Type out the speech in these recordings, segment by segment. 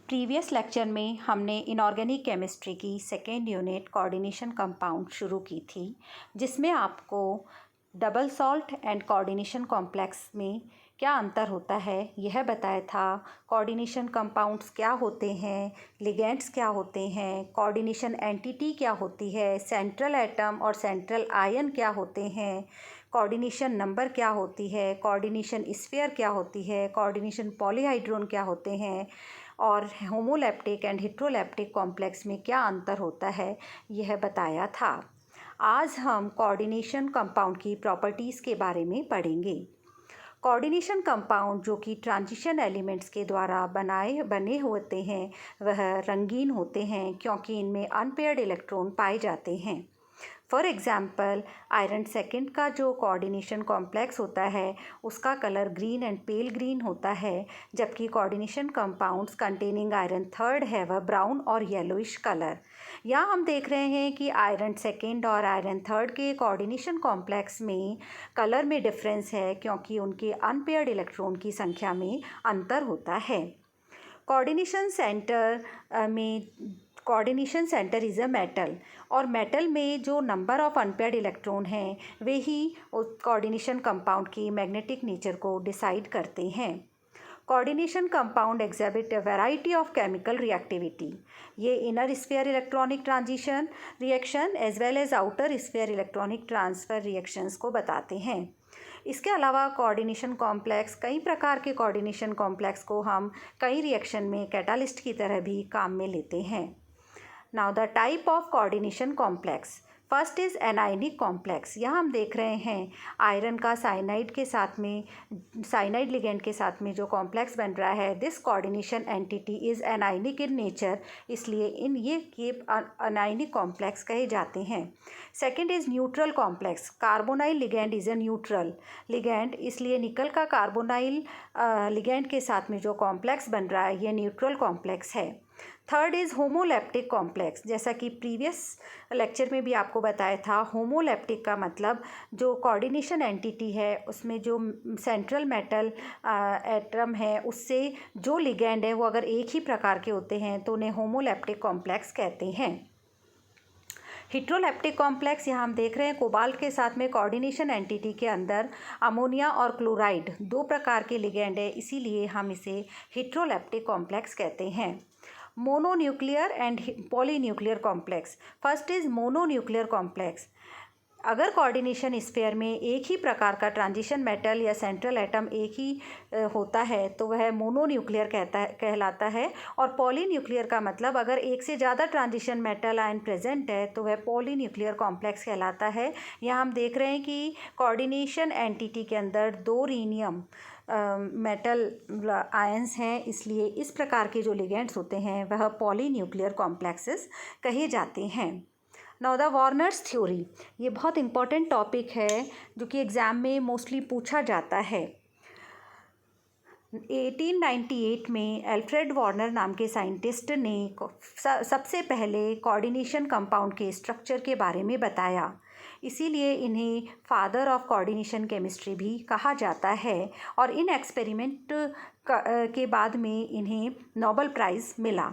Previous lecture में हमने inorganic chemistry की सेकेंड यूनिट कोऑर्डिनेशन कंपाउंड शुरू की थी, जिसमें आपको double salt and coordination complex में क्या अंतर होता है यह बताया था। कोऑर्डिनेशन कंपाउंड्स क्या होते हैं, लिगेंड्स क्या होते हैं, कोऑर्डिनेशन एंटिटी क्या होती है, सेंट्रल एटम और सेंट्रल आयन क्या होते हैं, कोऑर्डिनेशन नंबर क्या होती है, कोऑर्डिनेशन स्फीयर क्या होती है, कोऑर्डिनेशन पॉलीहाइड्रोन क्या होते हैं और होमोलैप्टिक एंड हेट्रोलैप्टिक कॉम्प्लेक्स में क्या अंतर होता है यह बताया था। आज हम कोऑर्डिनेशन कंपाउंड की प्रॉपर्टीज़ के बारे में पढ़ेंगे। कोऑर्डिनेशन कंपाउंड जो कि ट्रांजिशन एलिमेंट्स के द्वारा बने होते हैं वह रंगीन होते हैं क्योंकि इनमें अनपेयर्ड इलेक्ट्रॉन पाए जाते हैं। फॉर एग्ज़ाम्पल आयरन सेकेंड का जो कोऑर्डिनेशन कॉम्प्लेक्स होता है उसका colour green and pale green होता है, जबकि coordination compounds containing iron third है वह ब्राउन और येलोइश कलर। यहाँ हम देख रहे हैं कि आयरन सेकेंड और आयरन थर्ड के कोऑर्डिनेशन कॉम्प्लेक्स में कलर में डिफरेंस है क्योंकि उनके अनपेयर्ड इलेक्ट्रॉन की संख्या में अंतर होता है। Coordination centre is a metal और मेटल में जो नंबर ऑफ अनपेयर्ड इलेक्ट्रॉन हैं वे ही कोऑर्डिनेशन कंपाउंड की मैग्नेटिक नेचर को डिसाइड करते हैं। Coordination compound exhibit a variety of chemical reactivity. ये inner sphere electronic transition reaction as well as outer sphere electronic transfer reactions को बताते हैं। इसके अलावा कोऑर्डिनेशन कॉम्प्लेक्स कई प्रकार के कोऑर्डिनेशन कॉम्प्लेक्स को हम कई रिएक्शन में कैटालिस्ट की तरह भी काम में लेते हैं। Now the type of coordination complex. First is anionic complex. यहाँ हम देख रहे हैं आयरन का साइनाइड लिगेंड के साथ में जो कॉम्प्लेक्स बन रहा है, this coordination entity is anionic in nature, इसलिए ये एनायनिक कॉम्प्लेक्स कहे जाते हैं। Second is neutral complex. Carbonyl ligand is a neutral ligand, इसलिए निकल का कार्बोनाइल लिगेंड के साथ में जो कॉम्प्लेक्स बन रहा है ये न्यूट्रल कॉम्प्लेक्स है। Third is homoleptic complex. जैसा कि प्रीवियस लेक्चर में भी आपको बताया था, होमोलैप्टिक का मतलब जो कोऑर्डिनेशन एंटिटी है उसमें जो सेंट्रल मेटल एटम है उससे जो लिगेंड है वो अगर एक ही प्रकार के होते हैं तो उन्हें होमोलैप्टिक कॉम्प्लेक्स कहते हैं। हेट्रोलैप्टिक कॉम्प्लेक्स, यहाँ हम देख रहे हैं कोबाल्ट के साथ में कोऑर्डिनेशन एंटिटी के अंदर अमोनिया और क्लोराइड दो प्रकार के लिगेंड है, इसीलिए हम इसे हेट्रोलैप्टिक कॉम्प्लेक्स कहते हैं। Mononuclear and polynuclear complex. First is mononuclear complex. अगर कोऑर्डिनेशन स्फीयर में एक ही प्रकार का ट्रांजिशन मेटल या सेंट्रल एटम एक ही होता है तो वह मोनोन्यूक्लियर कहलाता है। और पॉलीन्यूक्लियर का मतलब अगर एक से ज़्यादा ट्रांजिशन मेटल आयन प्रेजेंट है तो वह पॉलीन्यूक्लियर कॉम्प्लेक्स कहलाता है। यहाँ हम देख रहे हैं कि कोऑर्डिनेशन एंटिटी के अंदर दो रीनियम मेटल आयंस हैं, इसलिए इस प्रकार के जो लिगेंड्स होते हैं वह पॉलीन्यूक्लियर कॉम्प्लेक्सेस कहे जाते हैं। नाउ द वार्नर्स थ्योरी, ये बहुत इंपॉर्टेंट टॉपिक है जो कि एग्ज़ाम में मोस्टली पूछा जाता है। 1898 में एल्फ्रेड वार्नर नाम के साइंटिस्ट ने सबसे पहले कोऑर्डिनेशन कंपाउंड के स्ट्रक्चर के बारे में बताया, इसीलिए इन्हें फादर ऑफ कोऑर्डिनेशन केमिस्ट्री भी कहा जाता है। और इन एक्सपेरिमेंट के बाद में इन्हें नोबेल प्राइज़ मिला।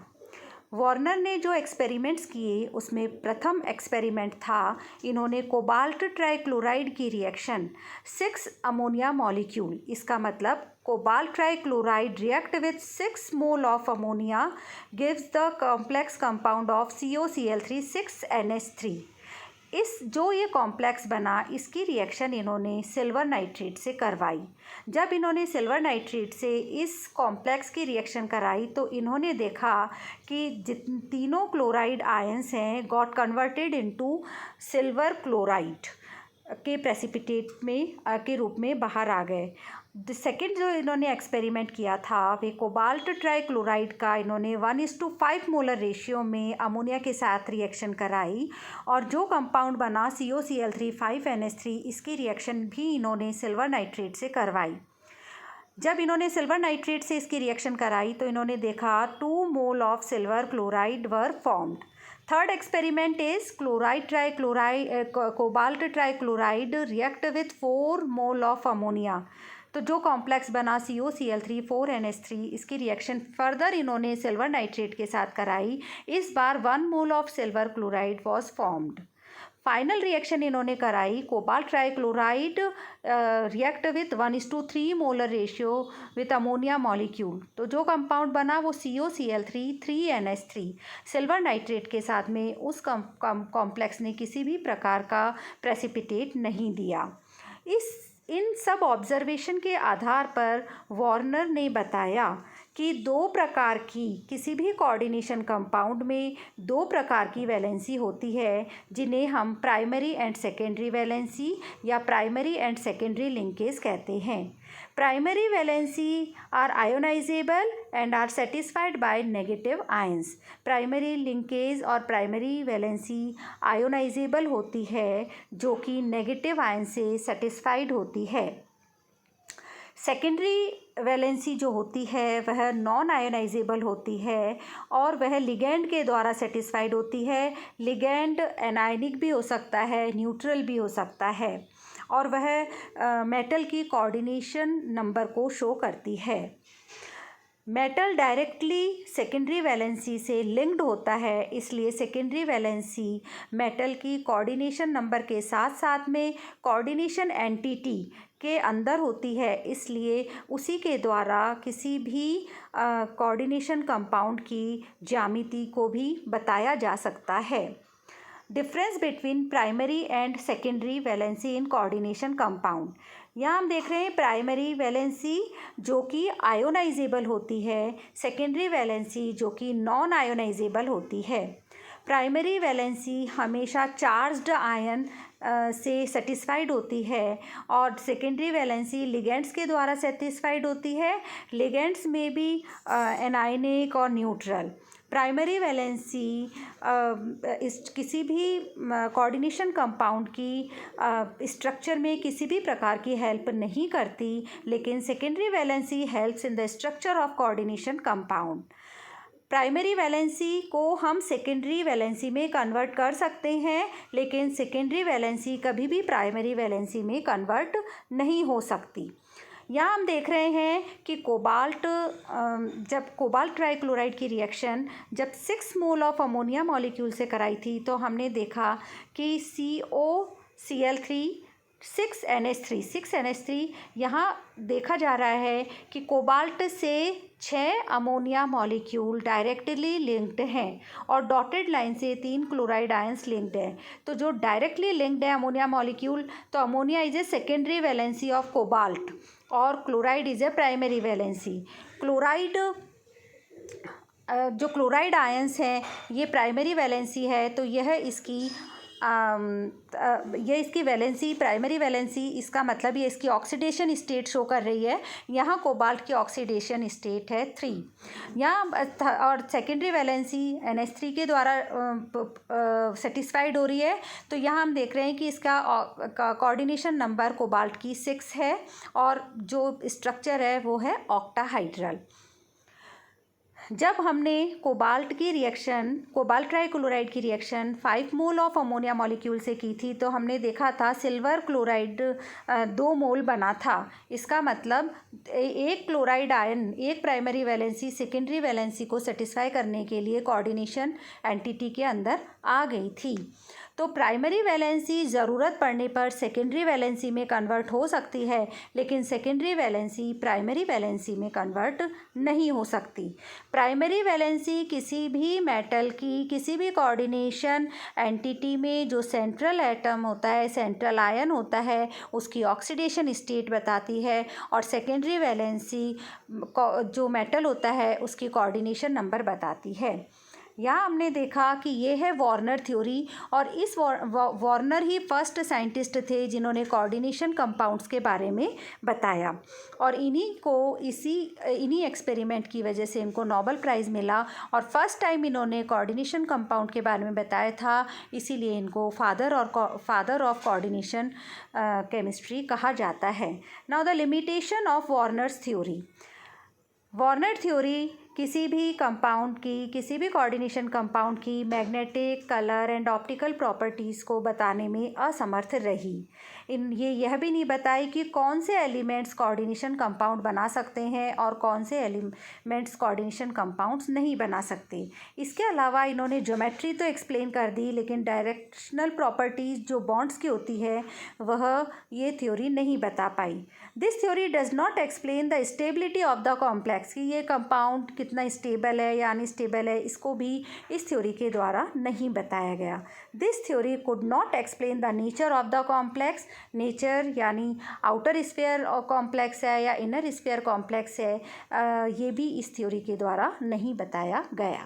वार्नर ने जो एक्सपेरिमेंट्स किए उसमें प्रथम एक्सपेरिमेंट था, इन्होंने कोबाल्ट ट्राइक्लोराइड की रिएक्शन 6 अमोनिया मॉलिक्यूल, इसका मतलब cobalt trichloride react with 6 mole of ammonia gives the complex compound of COCl3 6NH3। जो ये कॉम्प्लेक्स बना इसकी रिएक्शन इन्होंने सिल्वर नाइट्रेट से करवाई। जब इन्होंने सिल्वर नाइट्रेट से इस कॉम्प्लेक्स की रिएक्शन कराई तो इन्होंने देखा कि तीनों क्लोराइड आयंस हैं got converted into silver chloride के प्रेसिपिटेट में के रूप में बाहर आ गए। सेकेंड जो इन्होंने एक्सपेरिमेंट किया था वे कोबाल्ट ट्राइक्लोराइड का इन्होंने 1:5 मोलर रेशियो में अमोनिया के साथ रिएक्शन कराई और जो कंपाउंड बना COCl3 5NH3 इसकी रिएक्शन भी इन्होंने सिल्वर नाइट्रेट से करवाई। जब इन्होंने सिल्वर नाइट्रेट से इसकी रिएक्शन कराई तो इन्होंने देखा 2 mole of silver chloride were formed. Third experiment is cobalt trichloride react with 4 mole of ammonia तो जो कॉम्प्लेक्स बना COCl3 4NH3, इसकी रिएक्शन फर्दर इन्होंने सिल्वर नाइट्रेट के साथ कराई। इस बार 1 mole of silver chloride was formed. Final reaction इन्होंने कराई, cobalt trichloride react with 1:3 molar ratio with ammonia molecule. तो जो कंपाउंड बना वो COCl3 3NH3 सिल्वर नाइट्रेट के साथ में उस कॉम्प्लेक्स ने किसी भी प्रकार का प्रेसिपिटेट नहीं दिया। इन सब ऑब्जर्वेशन के आधार पर वार्नर ने बताया कि दो प्रकार की किसी भी कोऑर्डिनेशन कंपाउंड में दो प्रकार की वैलेंसी होती है, जिन्हें हम प्राइमरी एंड सेकेंडरी वैलेंसी या प्राइमरी एंड सेकेंडरी लिंकेज कहते हैं। Primary valency are ionisable and are satisfied by negative ions. Primary linkage और प्राइमरी वैलेंसी आयोनाइजेबल होती है, जो कि नेगेटिव आयन से सेटिस्फाइड होती है। सेकेंडरी वैलेंसी जो होती है वह नॉन आयोनाइजेबल होती है और वह लिगैंड के द्वारा सेटिस्फाइड होती है। लिगैंड एनायनिक भी हो सकता है, न्यूट्रल भी हो सकता है, और वह मेटल की कोऑर्डिनेशन नंबर को शो करती है। मेटल डायरेक्टली सेकेंडरी वैलेंसी से लिंक्ड होता है, इसलिए सेकेंडरी वैलेंसी मेटल की कोऑर्डिनेशन नंबर के साथ साथ में कोऑर्डिनेशन एंटिटी के अंदर होती है, इसलिए उसी के द्वारा किसी भी कोऑर्डिनेशन कंपाउंड की ज्यामिति को भी बताया जा सकता है। Difference between primary and secondary valency in coordination compound. यहाँ हम देख रहे हैं प्राइमरी वैलेंसी जो कि आयोनाइजेबल होती है, सेकेंडरी वैलेंसी जो कि नॉन आयोनाइजेबल होती है। प्राइमरी वैलेंसी हमेशा चार्ज्ड आयन से सेटिस्फाइड होती है और सेकेंडरी वैलेंसी लिगेंड्स के द्वारा सेटिस्फाइड होती है, लिगेंड्स में भी एनायनिक और न्यूट्रल। प्राइमरी वैलेंसी इस किसी भी कोऑर्डिनेशन कंपाउंड की स्ट्रक्चर में किसी भी प्रकार की हेल्प नहीं करती, लेकिन secondary valency helps in the structure of coordination compound. Primary valency को हम सेकेंडरी वैलेंसी में कन्वर्ट कर सकते हैं, लेकिन सेकेंडरी वैलेंसी कभी भी प्राइमरी वैलेंसी में कन्वर्ट नहीं हो सकती। यहाँ हम देख रहे हैं कि जब कोबाल्ट ट्राइक्लोराइड की रिएक्शन जब 6 मोल ऑफ अमोनिया मॉलिक्यूल से कराई थी, तो हमने देखा कि COCl3 6NH3 यहाँ देखा जा रहा है कि कोबाल्ट से 6 अमोनिया मॉलिक्यूल डायरेक्टली लिंक्ड हैं और डॉटेड लाइन से 3 क्लोराइड आयंस लिंक्ड हैं। तो जो डायरेक्टली लिंक्ड है अमोनिया मॉलिक्यूल, तो ammonia is a secondary valency of cobalt और chloride is a primary valency. जो क्लोराइड आयंस हैं ये प्राइमरी वैलेंसी है, तो यह इसकी वैलेंसी प्राइमरी वैलेंसी, इसका मतलब ये इसकी ऑक्सीडेशन स्टेट शो कर रही है। यहाँ कोबाल्ट की ऑक्सीडेशन स्टेट है 3 यहाँ, और सेकेंडरी वैलेंसी NH3 के द्वारा सेटिस्फाइड हो रही है। तो यहाँ हम देख रहे हैं कि इसका कोऑर्डिनेशन नंबर कोबाल्ट की 6 है और जो स्ट्रक्चर है वो है ऑक्टाहाइड्रल। जब हमने कोबाल्ट ट्राइक्लोराइड की reaction 5 mole of ammonia molecule से की थी, तो हमने देखा था सिल्वर क्लोराइड 2 मोल बना था। इसका मतलब एक क्लोराइड आयन एक प्राइमरी वैलेंसी सेकेंडरी वैलेंसी को सेटिस्फाई करने के लिए कोऑर्डिनेशन एंटिटी के अंदर आ गई थी। तो प्राइमरी वैलेंसी ज़रूरत पड़ने पर सेकेंडरी वैलेंसी में कन्वर्ट हो सकती है, लेकिन सेकेंडरी वैलेंसी प्राइमरी वैलेंसी में कन्वर्ट नहीं हो सकती। प्राइमरी वैलेंसी किसी भी मेटल की किसी भी कोऑर्डिनेशन एंटिटी में जो सेंट्रल एटम होता है, सेंट्रल आयन होता है, उसकी ऑक्सीडेशन स्टेट बताती है, और सेकेंडरी वैलेंसी जो मेटल होता है उसकी कोऑर्डिनेशन नंबर बताती है। यहाँ हमने देखा कि ये है वार्नर थ्योरी, और इस वार्नर ही फर्स्ट साइंटिस्ट थे जिन्होंने कोऑर्डिनेशन कंपाउंड्स के बारे में बताया, और इन्हीं एक्सपेरिमेंट की वजह से इनको नोबेल प्राइज़ मिला, और फर्स्ट टाइम इन्होंने कोऑर्डिनेशन कंपाउंड के बारे में बताया था, इसीलिए इनको फादर ऑफ कोऑर्डिनेशन केमिस्ट्री कहा जाता है। Now the limitation of Warners theory. Warner theory किसी भी कोऑर्डिनेशन कंपाउंड की magnetic, colour and optical properties को बताने में असमर्थ रही। यह भी नहीं बताई कि कौन से एलिमेंट्स कोऑर्डिनेशन कंपाउंड बना सकते हैं और कौन से एलिमेंट्स कोऑर्डिनेशन कंपाउंड्स नहीं बना सकते। इसके अलावा इन्होंने ज्योमेट्री तो एक्सप्लेन कर दी, लेकिन डायरेक्शनल प्रॉपर्टीज़ जो बॉन्ड्स की होती है वह ये थ्योरी नहीं बता पाई। This theory does not explain the stability of the complex, कि ये कंपाउंड कितना स्टेबल है या अनस्टेबल है, इसको भी इस थ्योरी के द्वारा नहीं बताया गया। This theory could not explain the nature of the complex, nature यानी आउटर स्फीयर कॉम्प्लेक्स है या इनर स्फीयर कॉम्प्लेक्स है, ये भी इस थ्योरी के द्वारा नहीं बताया गया।